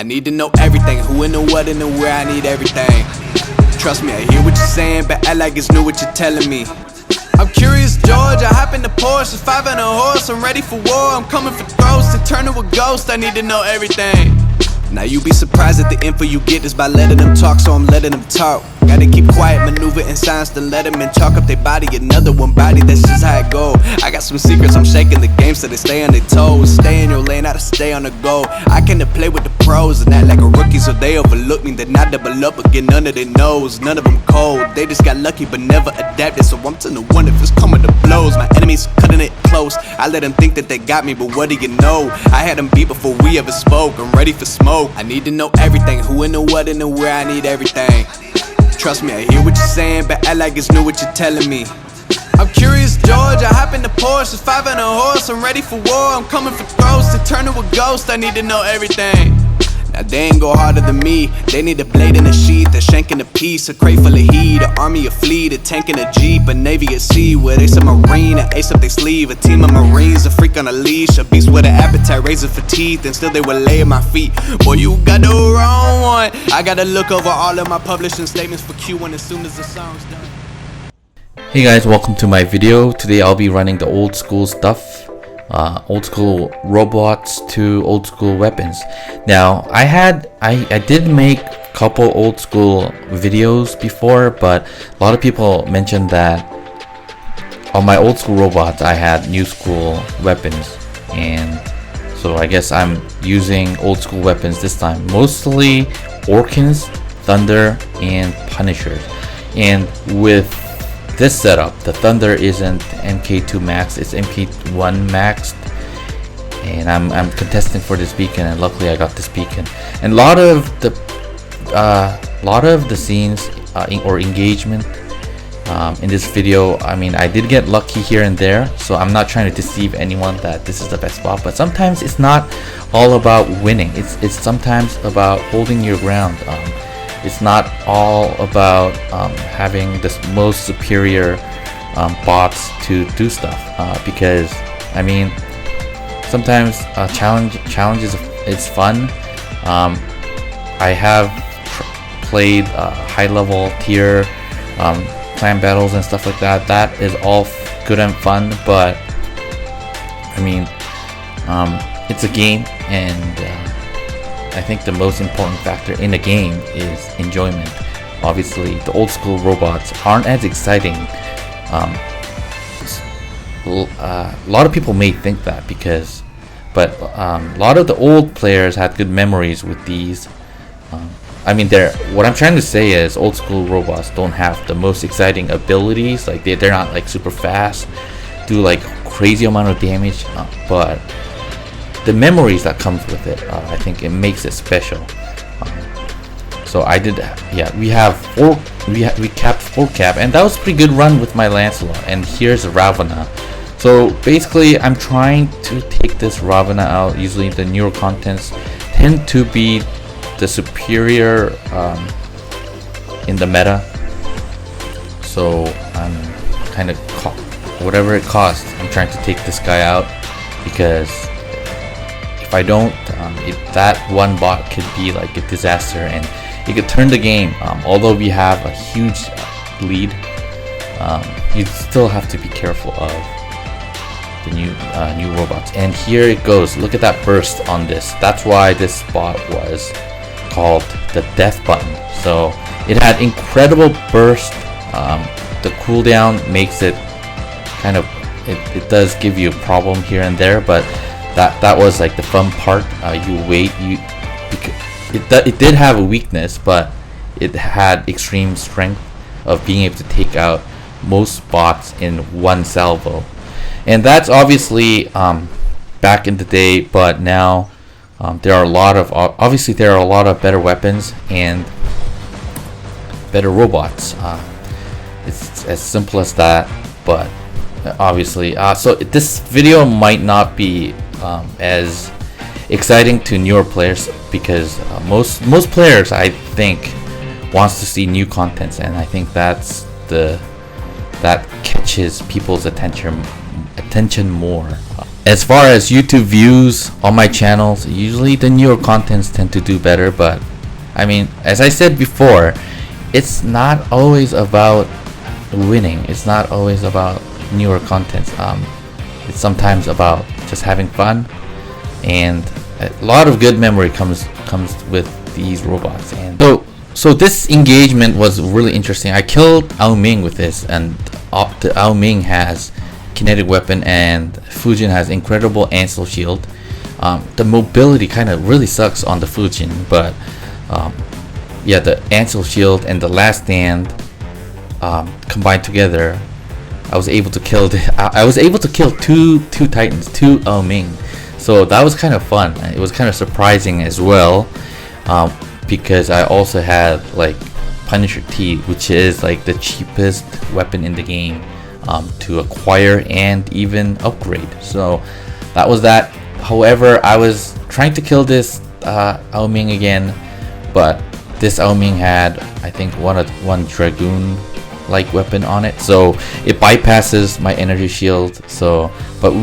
I need to know everything, who and the what and the where, I need everything. Trust me, I hear what you're saying, but act like it's new what you're telling me. I'm curious, George, I hop in the Porsche, 5 and a horse, I'm ready for war, I'm coming for throats, to turn to a ghost, I need to know everything. Now you be surprised at the info you get is by letting them talk, so I'm letting them talk. Gotta keep quiet, maneuver in silence to let them in, chalk up their body, another one body, that's just how it go. I got some secrets, I'm shaking the game so they stay on their toes. Stay in your lane, I to stay on the go. I can play with the pros and act like a rookie, so they overlook me. Then I double up again, none of their knows, none of them cold. They just got lucky but never adapted, so I'm to the one if it's coming to blows. My enemies cutting it close, I let them think that they got me, but what do you know? I had them beat before we ever spoke, I'm ready for smoke. I need to know everything, who and the what and the where, I need everything. Trust me, I hear what you're saying, but act like it's new what you're telling me. I'm curious, George, I hop in the Porsche, 5 and a horse, I'm ready for war, I'm coming for throats, to turn to a ghost, I need to know everything. Now they ain't go harder than me, they need a blade in a sheath, a shank in a piece, a crate full of heat, an army, a fleet, a tank and a jeep, a navy at sea, with ace a marine, an ace up their sleeve, a team of marines, a freak on a leash, a beast with an appetite, razor for teeth, and still they would lay at my feet. Boy, you got the wrong one. I gotta look over all of my publishing statements for Q1 as soon as the song's done. Hey guys, welcome to my video. Today I'll be running the old school stuff, old school robots to old school weapons. Now I did make a couple old school videos before, but a lot of people mentioned that on my old school robots I had new school weapons, and so I guess I'm using old school weapons this time, mostly Orkans, Thunder, and Punishers. And with this setup, the Thunder isn't MK2 max, it's MK1 maxed, and I'm contesting for this beacon, and luckily I got this beacon. And a lot of the scenes or engagement in this video, I mean, I did get lucky here and there, so I'm not trying to deceive anyone that this is the best spot, but sometimes it's not all about winning, it's sometimes about holding your ground. It's not all about having the most superior bots to do stuff, because I mean, sometimes challenges it's fun. I have played high level tier clan battles and stuff like that. That is all good and fun, but I mean, it's a game, and I think the most important factor in the game is enjoyment. Obviously, the old school robots aren't as exciting. A lot of people may think that but a lot of the old players had good memories with these. I mean, what I'm trying to say is old school robots don't have the most exciting abilities. Like they're not like super fast, do like crazy amount of damage, but the memories that comes with it, I think it makes it special. So I did, yeah, we capped 4 cap, and that was a pretty good run with my Lancelot. And here's Ravana. So basically I'm trying to take this Ravana out. Usually the newer contents tend to be the superior in the meta, so I'm kind of whatever it costs, I'm trying to take this guy out, because if I don't, that one bot could be like a disaster, and it could turn the game. Although we have a huge lead, you still have to be careful of the new robots. And here it goes. Look at that burst on this. That's why this bot was called the death button. So it had incredible burst. The cooldown makes it kind of, it does give you a problem here and there, but that was like the fun part. You wait, it did have a weakness, but it had extreme strength of being able to take out most bots in one salvo. And that's obviously back in the day, but now there are a lot of better weapons and better robots. It's as simple as that. But obviously, so this video might not be as exciting to newer players, because most players, I think, wants to see new contents, and I think that catches people's attention more. As far as YouTube views on my channels, usually the newer contents tend to do better, but I mean, as I said before, it's not always about winning. It's not always about newer contents. It's sometimes about just having fun, and a lot of good memory comes with these robots. And so this engagement was really interesting. I killed Ao Ming with this, and the Ao Ming has kinetic weapon and Fujin has incredible Ansel shield. The mobility kind of really sucks on the Fujin, but yeah, the Ansel shield and the last stand combined together, I was able to kill two titans, two Ao Ming. So that was kind of fun. It was kind of surprising as well, because I also had like Punisher T, which is like the cheapest weapon in the game to acquire and even upgrade. So that was that. However, I was trying to kill this Ao Ming again, but this Ao Ming had, I think, one dragoon like weapon on it, so it bypasses my energy shield. So, but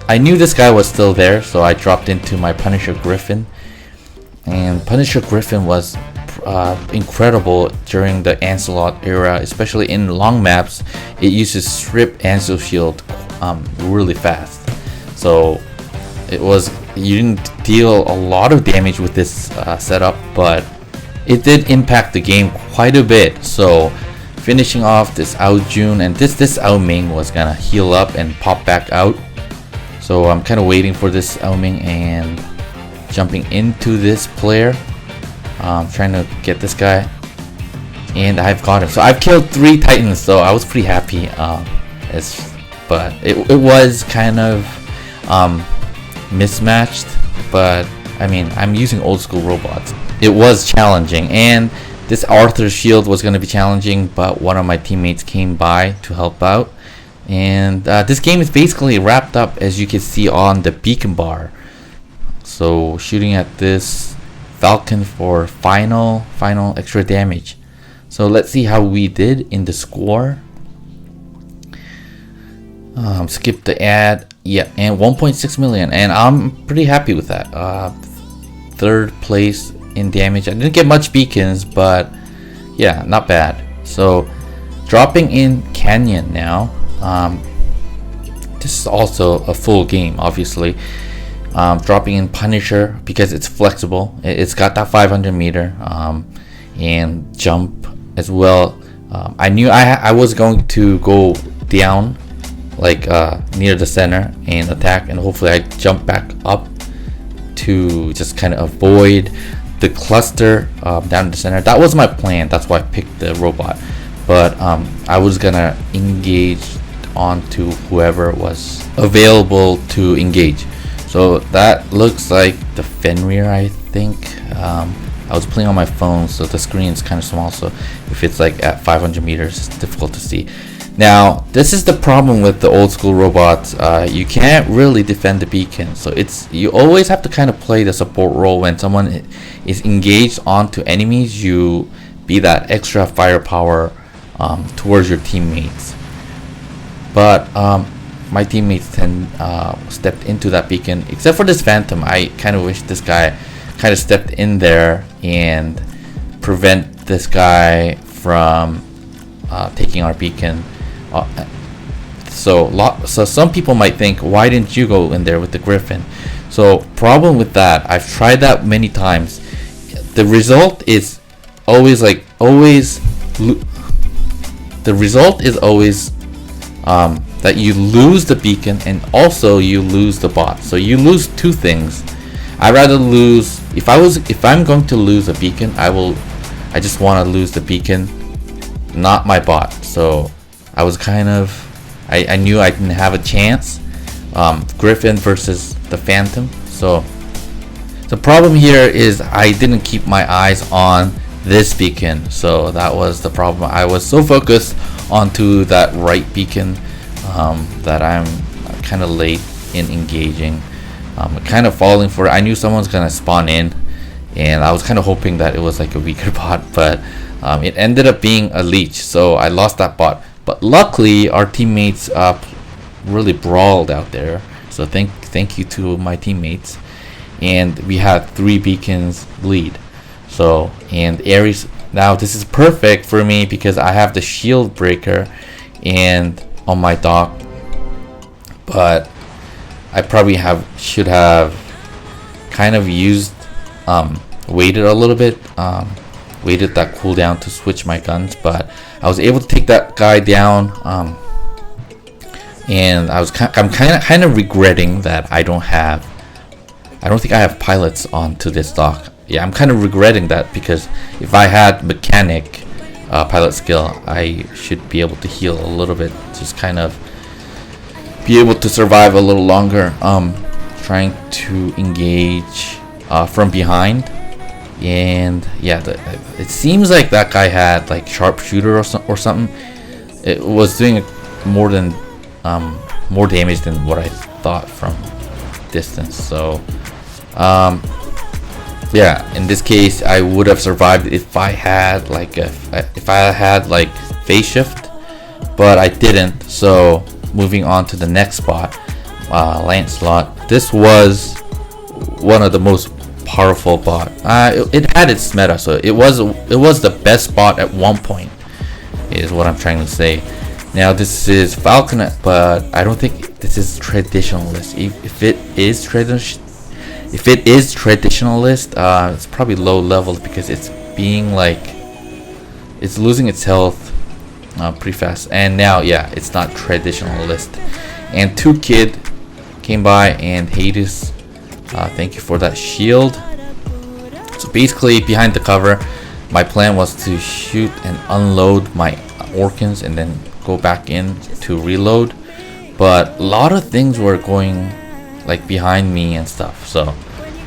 I knew this guy was still there, so I dropped into my Punisher Griffin, and Punisher Griffin was incredible during the Lancelot era, especially in long maps. It used to strip Ansel shield really fast, so you didn't deal a lot of damage with this setup, but it did impact the game quite a bit. So finishing off this Ao Jun, and this Ao Ming was gonna heal up and pop back out, so I'm kind of waiting for this Ao Ming and jumping into this player, trying to get this guy, and I've got him. So I've killed 3 titans, so I was pretty happy. But it was kind of mismatched, but I mean, I'm using old school robots. It was challenging, and this Arthur's shield was going to be challenging, but one of my teammates came by to help out, and this game is basically wrapped up, as you can see on the beacon bar. So shooting at this Falcon for final extra damage. So let's see how we did in the score. Skip the ad. Yeah, and 1.6 million, and I'm pretty happy with that. 3rd place in damage. I didn't get much beacons, but yeah, not bad. So dropping in Canyon now. This is also a full game, obviously. Dropping in Punisher because it's flexible. It's got that 500 meter and jump as well. I knew I was going to go down, like near the center, and attack, and hopefully I jump back up to just kind of avoid the cluster down the center. That was my plan. That's why I picked the robot. But I was gonna engage onto whoever was available to engage. So that looks like the Fenrir, I think. I was playing on my phone, so the screen is kind of small, so if it's like at 500 meters, it's difficult to see. Now, this is the problem with the old school robots. You can't really defend the beacon, so you always have to kind of play the support role. When someone is engaged onto enemies, you be that extra firepower towards your teammates. But my teammates stepped into that beacon, except for this Phantom. I kind of wish this guy kind of stepped in there and prevent this guy from taking our beacon. So some people might think, why didn't you go in there with the Griffin? So problem with that, I've tried that many times. The result is always that you lose the beacon, and also you lose the bot. So you lose 2 things. I'd rather lose, if I'm going to lose a beacon, I just want to lose the beacon, not my bot. So I was I knew I didn't have a chance. Griffin versus the Phantom. So the problem here is I didn't keep my eyes on this beacon. So that was the problem. I was so focused onto that right beacon that I'm kind of late in engaging. Kind of falling for it. I knew someone's gonna spawn in, and I was kind of hoping that it was like a weaker bot, but it ended up being a leech, so I lost that bot. But luckily our teammates really brawled out there, So thank you to my teammates. And we had 3 beacons lead. So, and Ares, now this is perfect for me because I have the shield breaker and on my dock, but I probably should have kind of waited a little bit, waited that cooldown to switch my guns, but I was able to take that guy down, and I'm kind of regretting that I don't think I have pilots onto this dock. Yeah, I'm kind of regretting that because if I had mechanic pilot skill, I should be able to heal a little bit, just kind of be able to survive a little longer. Trying to engage from behind, and yeah, it seems like that guy had like sharpshooter or something. It was doing more damage than what I thought from distance. So yeah, in this case I would have survived if I had like phase shift, but I didn't. So moving on to the next spot, Lancelot. This was one of the most powerful bot. It had its meta, so it was the best bot at one point, is what I'm trying to say. Now this is Falcon, but I don't think this is traditionalist. If it is traditionalist, it's probably low level because it's losing its health pretty fast. And now, yeah, it's not traditionalist. And 2Kid came by, and Hades, thank you for that shield. So basically, behind the cover, my plan was to shoot and unload my Orkans and then go back in to reload, but a lot of things were going like behind me and stuff. So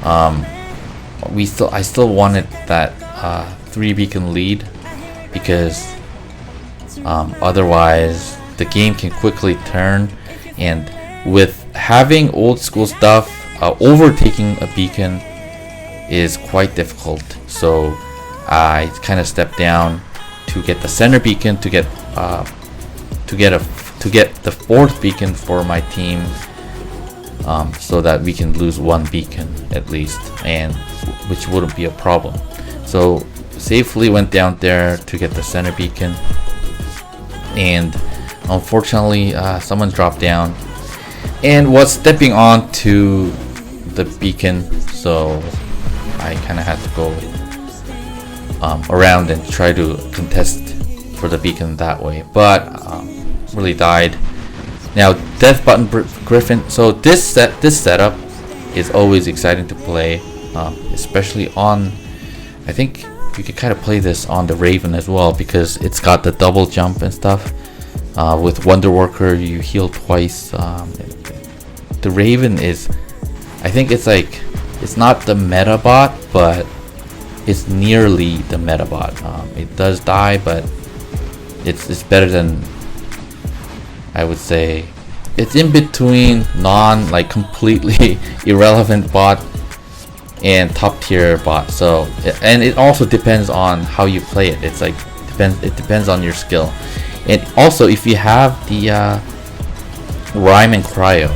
I still wanted that 3 beacon lead, because otherwise the game can quickly turn, and with having old school stuff, overtaking a beacon is quite difficult. So I kind of stepped down to get the center beacon to get the 4th beacon for my team, so that we can lose 1 beacon at least, and which wouldn't be a problem. So safely went down there to get the center beacon, and unfortunately someone dropped down and was stepping on to the beacon, so I kind of had to go around and try to contest for the beacon that way, but really died. Now Death Button Griffin. So this setup is always exciting to play, especially on, I think you can kind of play this on the Raven as well, because it's got the double jump and stuff. With Wonder Worker you heal twice. The Raven is, I think it's not the meta bot, but it's nearly the meta bot. It does die, but it's better than, I would say, it's in between completely irrelevant bot and top tier bot. So, and it also depends on how you play it. It depends on your skill. And also, if you have the Rhyme and Cryo,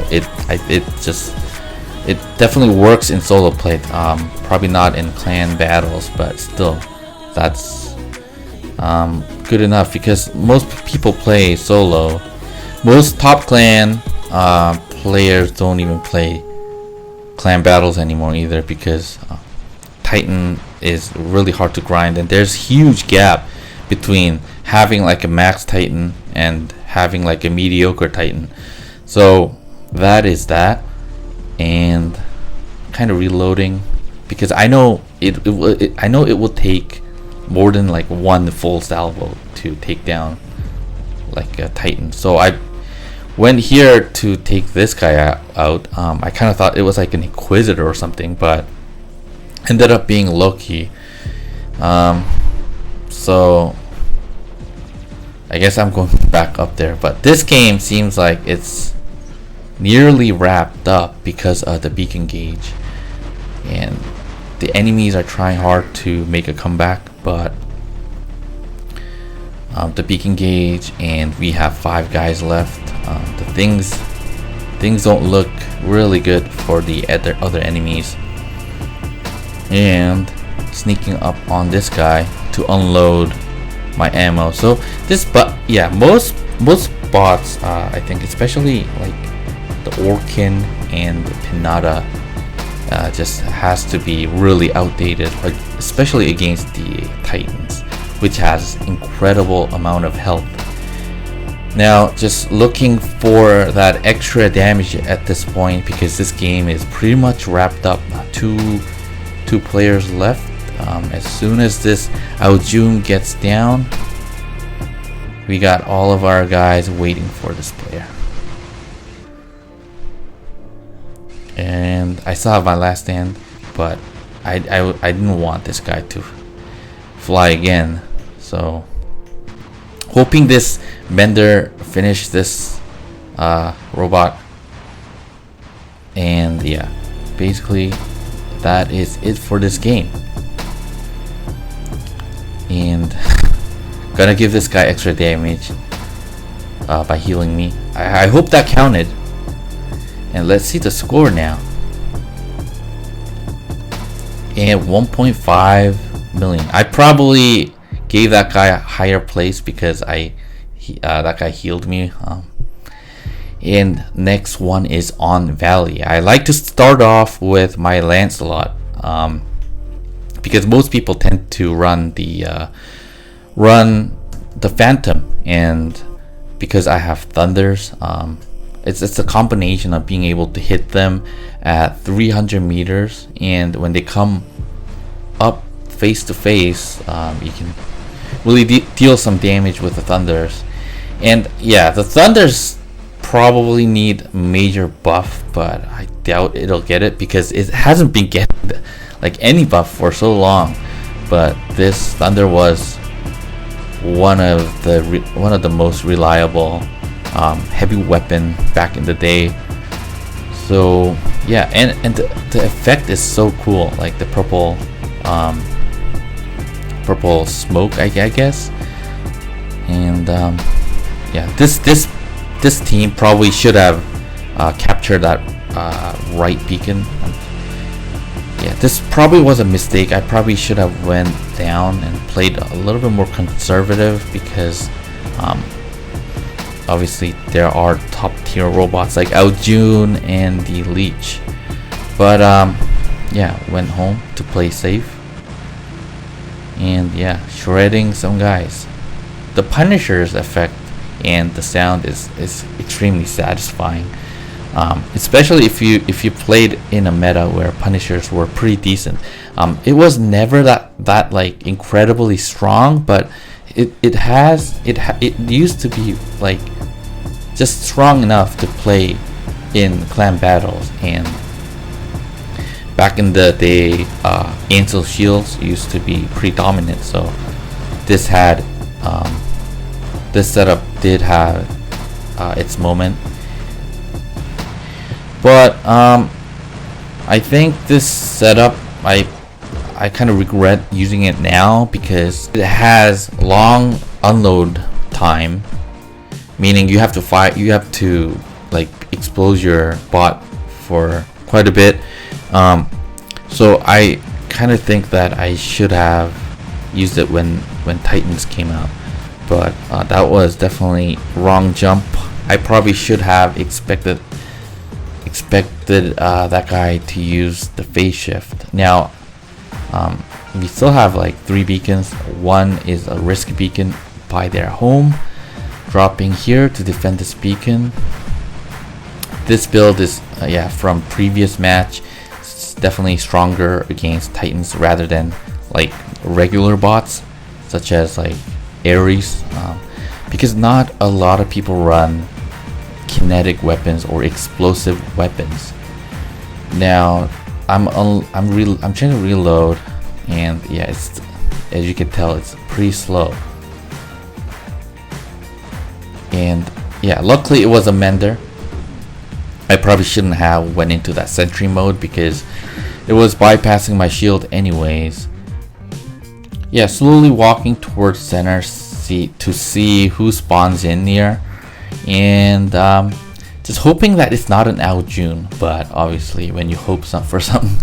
it definitely works in solo play. Probably not in clan battles, but still, that's good enough, because most people play solo. Most top clan players don't even play clan battles anymore either, because Titan is really hard to grind, and there's huge gap between having like a max Titan and having like a mediocre Titan. So that is that, and kind of reloading, because I know it will take more than like 1 full salvo to take down like a Titan. So I went here to take this guy out. I kind of thought it was like an Inquisitor or something, but ended up being Loki. So I guess I'm going back up there, but this game seems like it's nearly wrapped up because of the beacon gauge, and the enemies are trying hard to make a comeback, but the beacon gauge, and we have 5 guys left. The things don't look really good for the other enemies. And sneaking up on this guy to unload my ammo. So this, but yeah, most bots, I think, especially like the Orkin and the Pinata, just has to be really outdated, like especially against the Titans, which has incredible amount of health. Now, just looking for that extra damage at this point, because this game is pretty much wrapped up. Two players left. As soon as this Aojun gets down, we got all of our guys waiting for this player. And I still have my last stand, but I didn't want this guy to fly again. So hoping this Bender finish this robot. And yeah, basically that is it for this game. And gonna give this guy extra damage by healing me. I hope that counted. And let's see the score now. And 1.5 million. I probably gave that guy a higher place because that guy healed me. And next one is on Valley. I like to start off with my Lancelot, because most people tend to run the Phantom, and because I have Thunders, it's a combination of being able to hit them at 300 meters, and when they come up face to face, you can really deal some damage with the Thunders. And yeah, the Thunders probably need major buff, but I doubt it'll get it because it hasn't been getting like any buff for so long. But this Thunder was one of the most reliable heavy weapon back in the day. So yeah, and the effect is so cool, like the purple smoke, I guess. And yeah, this team probably should have captured that right beacon. Yeah, this probably was a mistake. I probably should have went down and played a little bit more conservative, because obviously there are top tier robots like Aojun and the Leech. But yeah, went home to play safe. And yeah, shredding some guys. The Punisher's effect and the sound is extremely satisfying, especially if you played in a meta where Punishers were pretty decent. It was never that like incredibly strong, but it used to be like just strong enough to play in clan battles. And back in the day, Ansel shields used to be predominant, so this had this setup did have its moment. But I think this setup, I kind of regret using it now, because it has long unload time, meaning you have to like expose your bot for quite a bit. So I kind of think that I should have used it when Titans came out, but that was definitely wrong jump. I probably should have expected that guy to use the phase shift. Now we still have like 3 beacons. One is a risk beacon by their home, dropping here to defend this beacon. This build is from previous match. It's definitely stronger against Titans rather than like regular bots such as like Ares, because not a lot of people run kinetic weapons or explosive weapons. Now I'm trying to reload, and yeah, it's, as you can tell, it's pretty slow. And yeah, luckily it was a mender. I probably shouldn't have went into that sentry mode because it was bypassing my shield anyways. Yeah, slowly walking towards center to see who spawns in here, and Just hoping that it's not an Ao June, but obviously when you hope for something,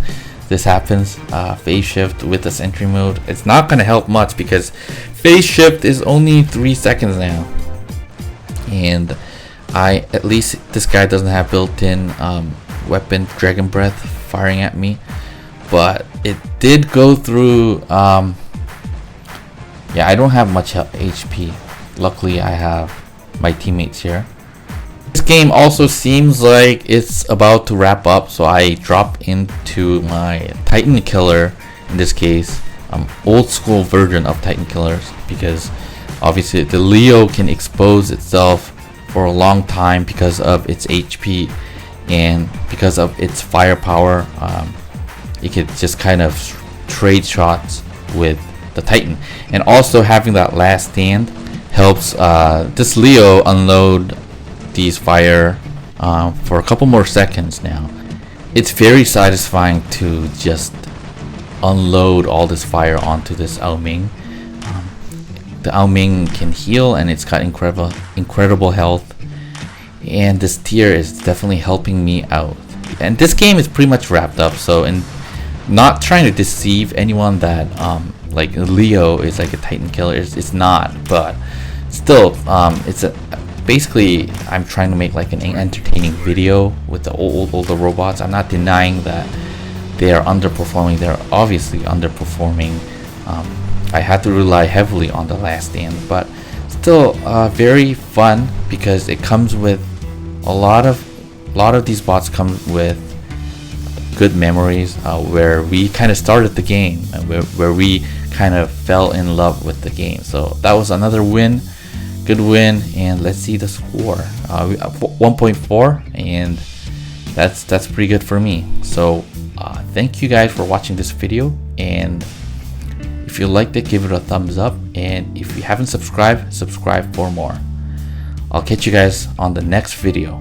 this happens. Phase shift with the sentry mode, it's not going to help much because phase shift is only 3 seconds now. And at least this guy doesn't have built-in weapon Dragon Breath firing at me. But it did go through, yeah, I don't have much HP. Luckily I have my teammates here. This game also seems like it's about to wrap up, so I drop into my Titan Killer, in this case old school version of Titan Killers, because obviously the Leo can expose itself for a long time because of its HP and because of its firepower. It could just kind of trade shots with the Titan, and also having that last stand helps this Leo unload these fire for a couple more seconds. Now it's very satisfying to just unload all this fire onto this Ao Ming. The Ao Ming can heal, and it's got incredible health, and this tier is definitely helping me out. And this game is pretty much wrapped up, so, and not trying to deceive anyone that like Leo is like a Titan Killer, it's not, but still it's basically I'm trying to make like an entertaining video with the older robots. I'm not denying that they are underperforming. They're obviously underperforming. I had to rely heavily on the last stand, but still very fun because it comes with a lot of these bots come with good memories, where we kind of started the game and where we kind of fell in love with the game. So that was another win, good win, and let's see the score. 1.4, and that's pretty good for me. So thank you guys for watching this video, and if you liked it, give it a thumbs up, and if you haven't subscribed, subscribe for more. I'll catch you guys on the next video.